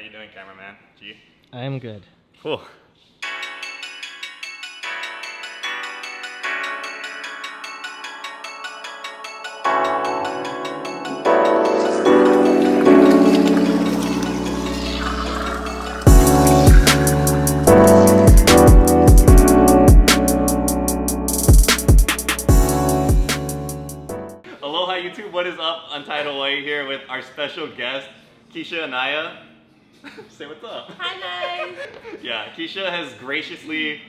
How you doing, cameraman? G? I'm good. Cool. Aloha YouTube, what is up? Untied Hawaii here with our special guest, KESIA ANAYA. Say what's up. Hi guys. Yeah, KESIA has graciously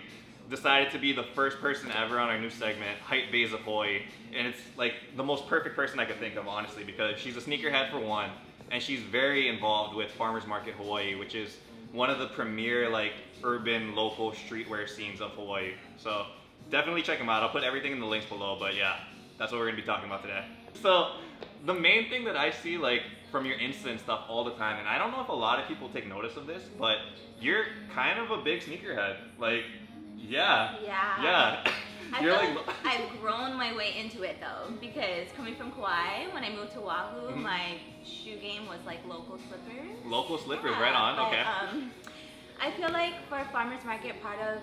decided to be the first person ever on our new segment, Hypebaes of Hawaii. And it's like the most perfect person I could think of, honestly, because she's a sneakerhead for one, and she's very involved with Farmers Market Hawaii, which is one of the premier like urban local streetwear scenes of Hawaii. So definitely check them out. I'll put everything in the links below, but yeah, that's what we're gonna be talking about today. So the main thing that I see like from your Insta and stuff all the time, and I don't know if a lot of people take notice of this, but you're kind of a big sneakerhead. Like, yeah. You're I feel like, like I've grown my way into it though, because coming from Kauai, when I moved to Oahu, my shoe game was like local slippers. Local slippers, Yeah, right on, but, okay. I feel like for farmers market, part of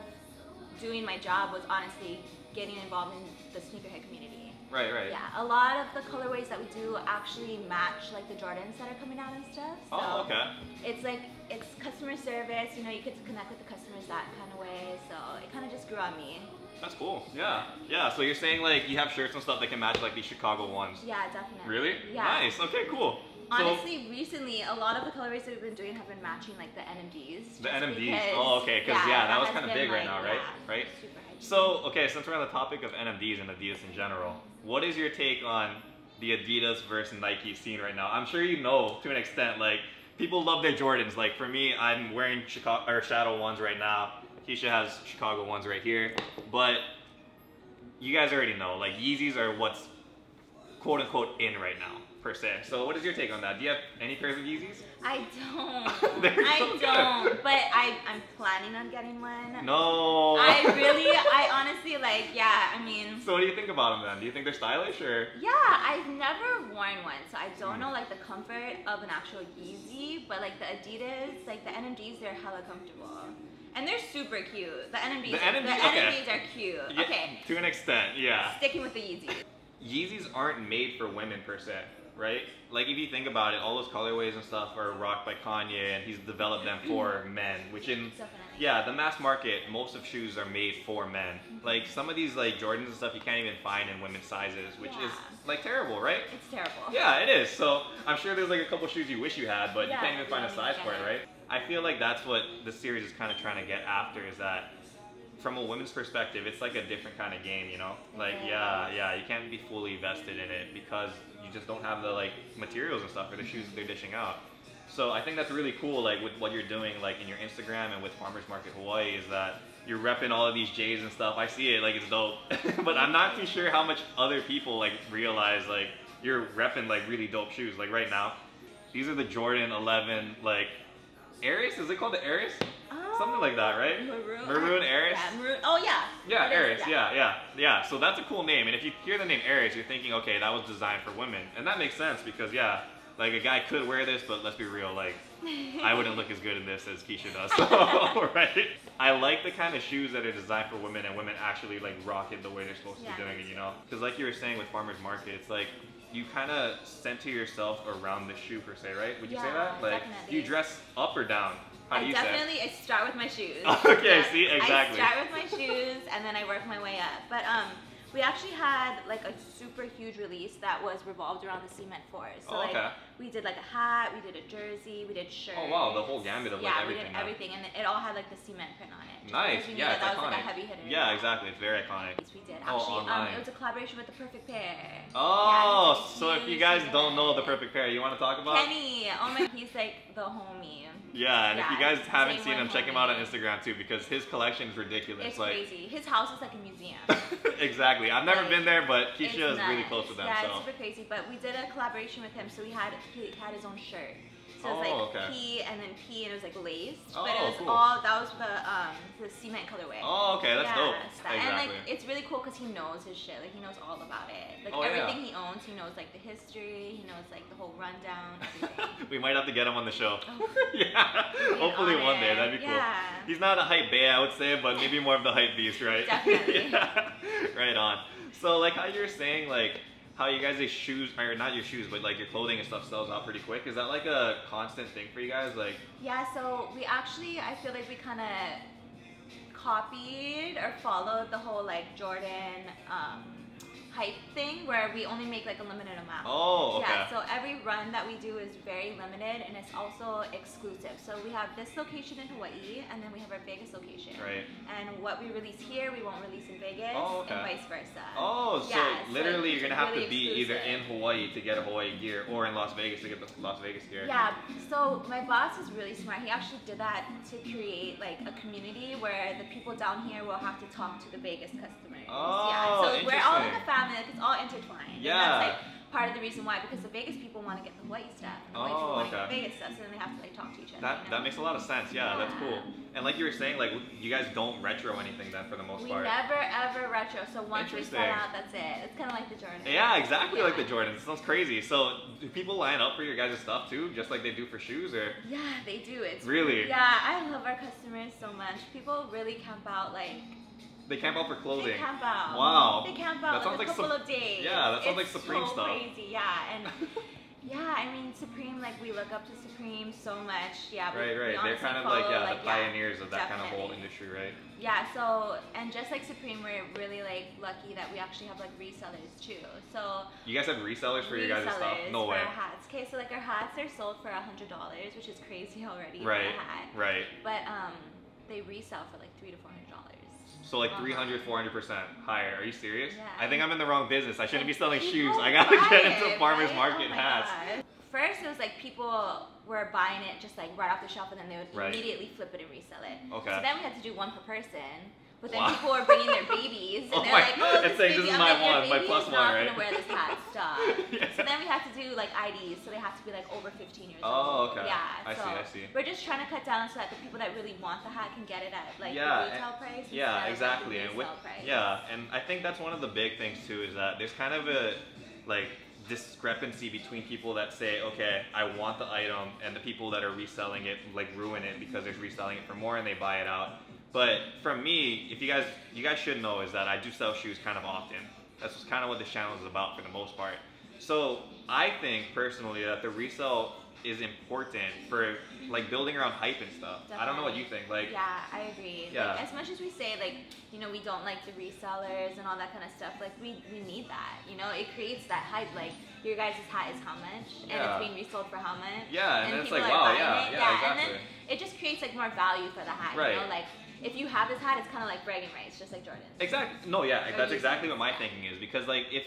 doing my job was honestly getting involved in the sneakerhead community. Right. Yeah, a lot of the colorways that we do actually match like the Jordans that are coming out and stuff. So Oh, okay. it's like, it's customer service, you know, you get to connect with the customers that kind of way, so it kind of just grew on me. That's cool. Yeah. So you're saying like you have shirts and stuff that can match like these Chicago ones. Yeah, definitely. Really? Yeah. Nice. Okay, cool. Honestly, recently, a lot of the colorways that we've been doing have been matching like the NMDs. The NMDs. Because, Oh, okay. Because yeah, that was has kind of been, big right like, now, right? yeah, Right. super hype. So okay, since we're on the topic of NMDs and Adidas in general, what is your take on the Adidas versus Nike scene right now? I'm sure you know to an extent. Like people love their Jordans. Like for me, I'm wearing Chicago or Shadow ones right now. KESIA has Chicago ones right here, but you guys already know, like Yeezys are what's quote unquote in right now, per se. So what is your take on that? Do you have any pairs of Yeezys? I don't. I don't. But I'm planning on getting one. No. I honestly like, yeah, I mean. So what do you think about them then? Do you think they're stylish or? Yeah, I've never worn one, so I don't know like the comfort of an actual Yeezy, but like the Adidas, like the NMDs, they're hella comfortable. And they're super cute. The NMDs are cute. Yeah, okay. To an extent, yeah. Sticking with the Yeezys. Yeezys aren't made for women per se, right? Like if you think about it, all those colorways and stuff are rocked by Kanye, and he's developed them for men, which in yeah, the mass market, most of shoes are made for men. Like some of these like Jordans and stuff you can't even find in women's sizes, which is like terrible, right? It's terrible. Yeah, it is. So I'm sure there's like a couple shoes you wish you had, but you Yeah, can't even find a size for it, it. right? I feel like that's what the series is kind of trying to get after, is that from a women's perspective, it's like a different kind of game, you know? Like, yeah, you can't be fully vested in it because you just don't have the like materials and stuff for the shoes that they're dishing out. So I think that's really cool, like with what you're doing, like in your Instagram and with Farmers Market Hawaii, is that you're repping all of these J's and stuff. I see it, like it's dope. But I'm not too sure how much other people like realize like you're repping like really dope shoes. Like right now, these are the Jordan 11 like Aries. Is it called the Aries? Something like that, right? Maroon Aries? Yeah, Maroon. Oh, yeah. Yeah, Aries. Yeah. So that's a cool name. And if you hear the name Aries, you're thinking, okay, that was designed for women. And that makes sense because, yeah, like a guy could wear this, but let's be real, like, I wouldn't look as good in this as KESIA does. So, right? I like the kind of shoes that are designed for women and women actually, like, rock it the way they're supposed to be doing it, you know? Because like you were saying with Farmers Market, it's like, you kind of center yourself around the shoe per se, right? Would you say that? Like, definitely. do you dress up or down? How do you say? I start with my shoes. Okay, see, exactly. I start with my shoes and then I work my way up. But we actually had like a super huge release that was revolved around the Cement Force. So like we did like a hat, we did a jersey, we did shirts. Oh wow, the whole gamut of like everything. Yeah, we did everything, and it all had like the cement print on it. Nice, yeah, it's that iconic. was like a heavy hitter. Yeah, exactly, it's very iconic. We did actually. Online. It was a collaboration with the Perfect Pair. Oh, yeah, so if you guys don't know the Perfect Pair, you want to talk about Kenny? Oh my, he's like the homie. Yeah, and if you guys haven't seen him, check him out on Instagram too, because his collection is ridiculous. It's like, crazy. His house is like a museum. Exactly. I've never been there, but KESIA is really close with them. Yeah, so. it's super crazy. But we did a collaboration with him, so he had his own shirt. So it was like okay. P and then P, and it was like laced. Oh, but it was cool. all, that was the cement colorway. Oh, okay, that's dope. Exactly. And like, it's really cool because he knows his shit. Like, he knows all about it. Like, everything he owns, he knows like the history, he knows like the whole rundown, everything. We might have to get him on the show. Oh. Yeah, hopefully one day, that'd be cool. He's not a hype bae, I would say, but maybe more of the hype beast, right? Definitely. Yeah. Right on. So like how you were saying, like how you guys' shoes, or not your shoes, but like your clothing and stuff sells out pretty quick. Is that like a constant thing for you guys? Like, yeah, so we actually, I feel like we kind of copied or followed the whole like Jordan hype thing, where we only make like a limited amount. Oh, okay. Yeah, so every run that we do is very limited, and it's also exclusive. So we have this location in Hawaii, and then we have our Vegas location. Right. And what we release here, we won't release in Vegas, oh, okay. and vice versa. Oh, so yeah, literally you're gonna have really to be exclusive. either in Hawaii to get a Hawaii gear, or in Las Vegas to get the Las Vegas gear. Yeah, so my boss is really smart. He actually did that to create like a community where the people down here will have to talk to the Vegas customers. Oh, yeah, so we're all in interesting. the family, like it's all intertwined. Yeah. And that's like part of the reason why, because the Vegas people want to get the Hawaii stuff, and the Hawaii people want to get the Vegas stuff, so then they have to like talk to each other. That makes a lot of sense. Yeah, that's cool. And like you were saying, like you guys don't retro anything then for the most part. We never ever retro. So once we sell out, that's it. It's kind of like the Jordan. Yeah, exactly like the Jordan. It sounds crazy. So do people line up for your guys' stuff too, just like they do for shoes, or? Yeah, they do. It's really. Yeah, I love our customers so much. People really camp out like. They camp out for clothing. They camp out. Wow. They camp out like a couple of days. Yeah, that sounds like Supreme so stuff. Crazy, yeah, and yeah, I mean Supreme, like we look up to Supreme so much. Yeah, right. They're kind of follow, like the pioneers of that kind of whole definitely. industry, right? Yeah. So, and just like Supreme, we're really like lucky that we actually have like resellers too. So you guys have resellers for your guys' stuff? No way. For our hats. Okay, so like our hats are sold for $100, which is crazy already. Right. For a hat. Right. But they resell for like $300 to $400. So like 300, 400% higher. Are you serious? Yeah. I think I'm in the wrong business. I shouldn't be selling shoes. I People gotta get buy into it, farmers right? market Oh my hats. God. First, it was like people were buying it just like right off the shelf, and then they would immediately flip it and resell it. Okay. So then we had to do one per person. But then Wow. people were bringing their babies, and they're like, oh, it's saying, baby, this is I'm my like, your one, my baby plus is one, not right? gonna wear this hat, stop. Yeah. So then we had to do like IDs, so they have to be like over 15 years Oh, old. okay. Yeah, I see. We're just trying to cut down so that the people that really want the hat can get it at like the retail price. Yeah, instead exactly. of And the resale price. yeah, and I think that's one of the big things too, is that there's kind of a like discrepancy between people that say, okay, I want the item, and the people that are reselling it like ruin it because they're reselling it for more and they buy it out. But from me, if you guys should know, is that I do sell shoes kind of often. That's just kind of what this channel is about for the most part. So I think personally that the resale is important for like building around hype and stuff. Definitely. I don't know what you think. Like, yeah, I agree. Yeah. Like, as much as we say like, you know, we don't like the resellers and all that kind of stuff, like we need that. You know, it creates that hype. Like your guys' hat is how much, and it's being resold for how much. Yeah, and it's people like, are wow, buying yeah, it. exactly. And then it just creates like more value for the hat. Right. You know, like if you have this hat, it's kind of like bragging rights, just like Jordan's. Exactly. No, yeah, that's exactly what my thinking is, because like if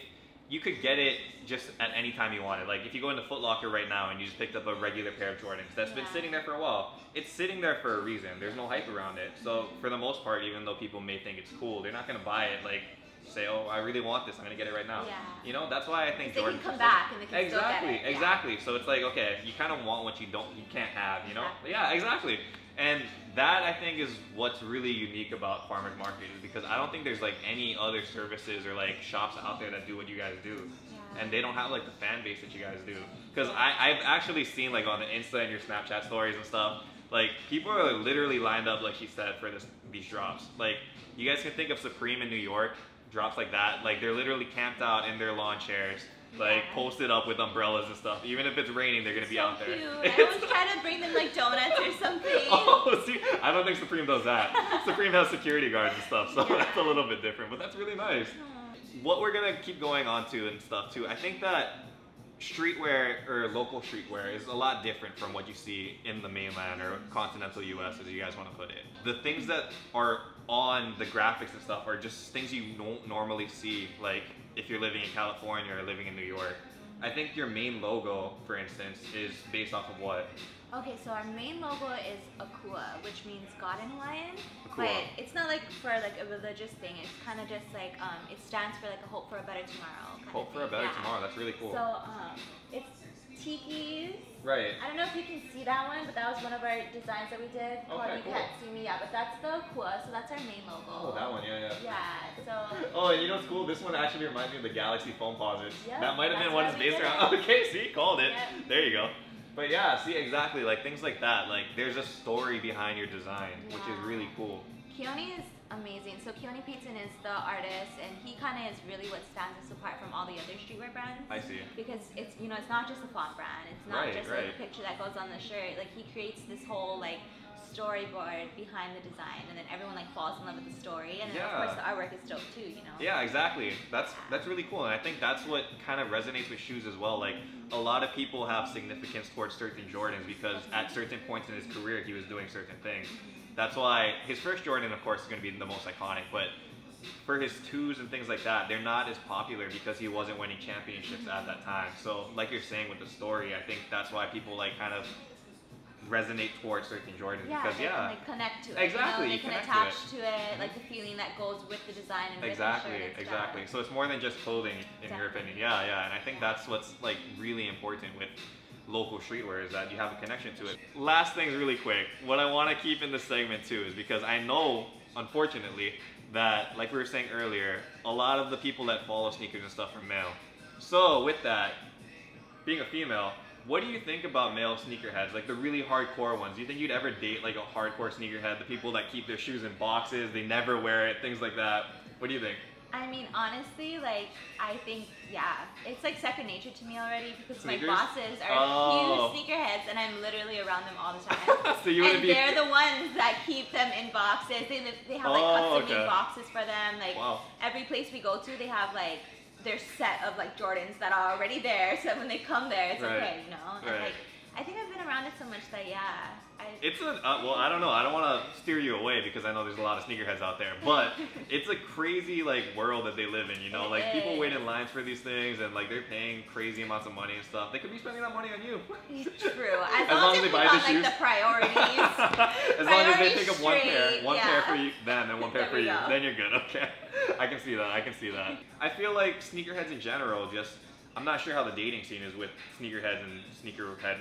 you could get it just at any time you wanted. Like if you go into Foot Locker right now and you just picked up a regular pair of Jordans that's been sitting there for a while, it's sitting there for a reason. There's no hype around it. So for the most part, even though people may think it's cool, they're not gonna buy it like say, oh, I really want this, I'm gonna get it right now. Yeah. You know, that's why I think they Jordan can come back and they can still get it. Exactly. So it's like, okay, you kind of want what you can't have, you know? Yeah, exactly. And that I think is what's really unique about farmers market, is because I don't think there's like any other services or like shops out there that do what you guys do. And they don't have like the fan base that you guys do. Because I've actually seen like on the Insta and your Snapchat stories and stuff, like people are literally lined up, like she said, for these drops. Like you guys can think of Supreme in New York, drops like that. Like they're literally camped out in their lawn chairs, like posted up with umbrellas and stuff. Even if it's raining, they're gonna be out there. Cute. I always try to bring them like donuts or something. Oh, see, I don't think Supreme does that. Supreme has security guards and stuff, so that's a little bit different. But that's really nice. What we're gonna keep going on to and stuff too, I think that streetwear or local streetwear is a lot different from what you see in the mainland or continental US, as you guys want to put it. The things that are on the graphics and stuff are just things you don't normally see, like if you're living in California or living in New York. I think your main logo, for instance, is based off of what? Okay, so our main logo is Akua, which means God in Hawaiian. Akua. But it's not like for like a religious thing. It's kind of just like it stands for like a hope for a better tomorrow. Hope for a better tomorrow. That's really cool. So it's tikis. Right. I don't know if you can see that one, but that was one of our designs that we did. Okay, You cool. can't see me, yeah, but that's the KUA, so that's our main logo. Oh, that one, yeah. Yeah, so. Oh, and you know what's cool? This one actually reminds me of the Galaxy foam posits. Yep, That might have been what it's based around. Okay, see, called it. Yep. There you go. But yeah, see, exactly, like things like that. Like there's a story behind your design, which is really cool. Keone is amazing. So Keone Payton is the artist, and he kind of is really what stands us apart from all the other streetwear brands. I see. Because it's, you know, it's not just a font brand. It's not just like a picture that goes on the shirt. Like he creates this whole like storyboard behind the design, and then everyone like falls in love with the story, and then of course the artwork is dope too, you know. Yeah, exactly. That's really cool, and I think that's what kind of resonates with shoes as well. Like a lot of people have significance towards certain Jordans because at certain points in his career he was doing certain things. That's why his first Jordan, of course, is going to be the most iconic, but for his 2s and things like that, they're not as popular because he wasn't winning championships at that time. So like you're saying with the story, I think that's why people like kind of resonate towards certain Jordans because they can like connect to it. Exactly, you know? They can attach to it, like the feeling that goes with the design and exactly, with the shirt exactly. So it's more than just clothing, in your opinion. Yeah, and I think that's what's like really important with local streetwear is that you have a connection to it. Last things really quick, what I want to keep in this segment too is because I know, unfortunately, that like we were saying earlier, a lot of the people that follow sneakers and stuff are male. So with that, being a female, what do you think about male sneakerheads, like the really hardcore ones? Do you think you'd ever date like a hardcore sneakerhead, the people that keep their shoes in boxes, they never wear it, things like that? What do you think? I mean, honestly, like, I think, yeah, it's like second nature to me already because Sneakers? my bosses are huge sneakerheads and I'm literally around them all the time. So you and they're the ones that keep them in boxes. They have like custom made boxes for them. Like every place we go to, they have like their set of like Jordans that are already there. So when they come there, it's okay, you know? And, like, I think I've been around it so much that, yeah. It's a, well, I don't know. I don't want to steer you away because I know there's a lot of sneakerheads out there, but it's a crazy like world that they live in, you know? Like people wait in lines for these things and like they're paying crazy amounts of money and stuff. They could be spending that money on you. True. As long as they buy the shoes. Like the priorities. As long as they pick up one pair for you, them and one pair for you, then you're good. Okay. I can see that. I can see that. I feel like sneakerheads in general just, I'm not sure how the dating scene is with sneakerheads and sneakerhead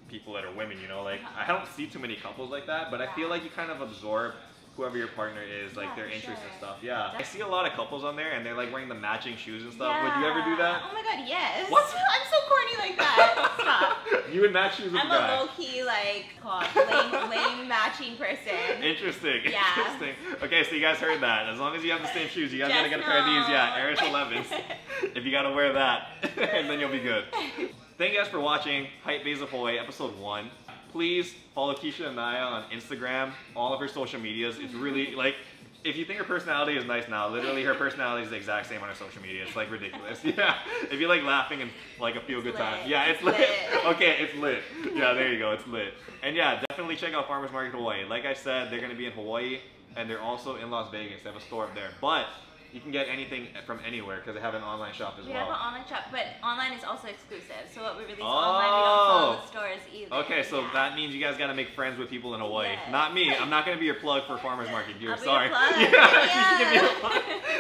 people that are women, you know, like I don't see too many couples like that, but I feel like you kind of absorb whoever your partner is, like their interests and stuff. Yeah, I see a lot of couples on there and they're like wearing the matching shoes and stuff. Would you ever do that? Oh my god, yes. What? I'm so corny like that. Stop. You would match shoes with I'm a guy. a low-key like lame matching person. Interesting. Yeah. Interesting. Okay, so you guys heard that. As long as you have the same shoes, you guys gotta get a pair of these. Yeah, Irish 11s. If you gotta wear that, and then you'll be good. Thank you guys for watching Hypebaes Ahoy episode 1. Please follow KESIA ANAYA on Instagram, all of her social medias. It's really like, if you think her personality is nice now, literally her personality is the exact same on her social media. It's like ridiculous. Yeah. If you like laughing and like a feel good time. Yeah, it's lit. Okay, it's lit. Yeah, there you go. It's lit. And yeah, definitely check out Farmers Market Hawaii. Like I said, they're gonna be in Hawaii and they're also in Las Vegas. They have a store up there. But you can get anything from anywhere because they have an online shop as well. We have an online shop, but online is also exclusive. So what we release online, we don't sell in the stores either. Okay, so that means you guys got to make friends with people in Hawaii. Yes. Not me. I'm not going to be your plug for Farmers Market here. Sorry.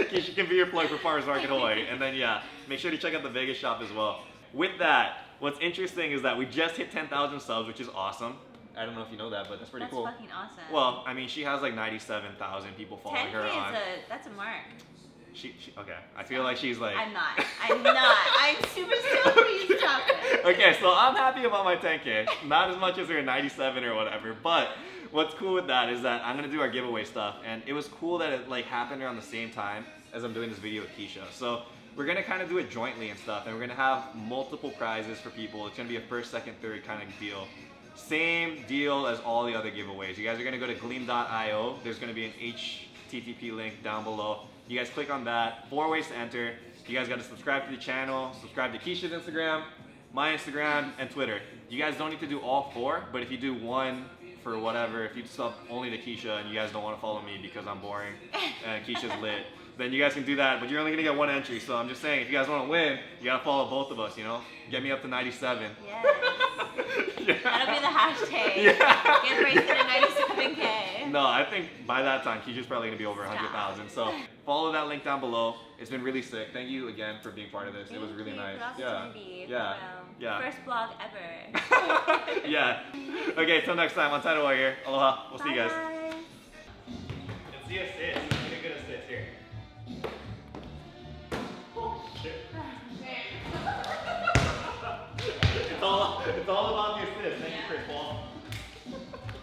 Keisha can be your plug for Farmers Market Hawaii. And then, yeah, make sure to check out the Vegas shop as well. With that, what's interesting is that we just hit 10,000 subs, which is awesome. I don't know if you know that, but that's pretty cool. That's fucking awesome. Well, I mean, she has like 97,000 people following her on. That's a mark. Okay, I feel like she's like... I'm not. I'm super stoked. Stop it. Okay, so I'm happy about my 10K. Not as much as her 97 or whatever, but what's cool with that is that I'm gonna do our giveaway stuff, and it was cool that it like happened around the same time as I'm doing this video with Keisha. So we're gonna kind of do it jointly and stuff, and we're gonna have multiple prizes for people. It's gonna be a first, second, third kind of deal. Same deal as all the other giveaways. You guys are gonna go to gleam.io. There's gonna be an HTTP link down below. You guys click on that, 4 ways to enter. You guys gotta subscribe to the channel, subscribe to Keisha's Instagram, my Instagram, and Twitter. You guys don't need to do all 4, but if you do one for whatever, if you sub only to Keisha and you guys don't wanna follow me because I'm boring and Keisha's lit, then you guys can do that, but you're only gonna get 1 entry. So I'm just saying, if you guys wanna win, you gotta follow both of us, you know? Get me up to 97. Yes. Yeah. That'll be the hashtag. Yeah. Get raced at 97K. No, I think by that time, Keisha's probably gonna be over 100,000. So follow that link down below. It's been really sick. Thank you again for being part of this. It was really nice. Yeah. First vlog ever. Yeah. Okay, till next time. Untied Warrior. Aloha. We'll see you guys. Bye. And see assist. Get a good assist here. Oh shit. It's all about the assist. Thank you, Chris Paul.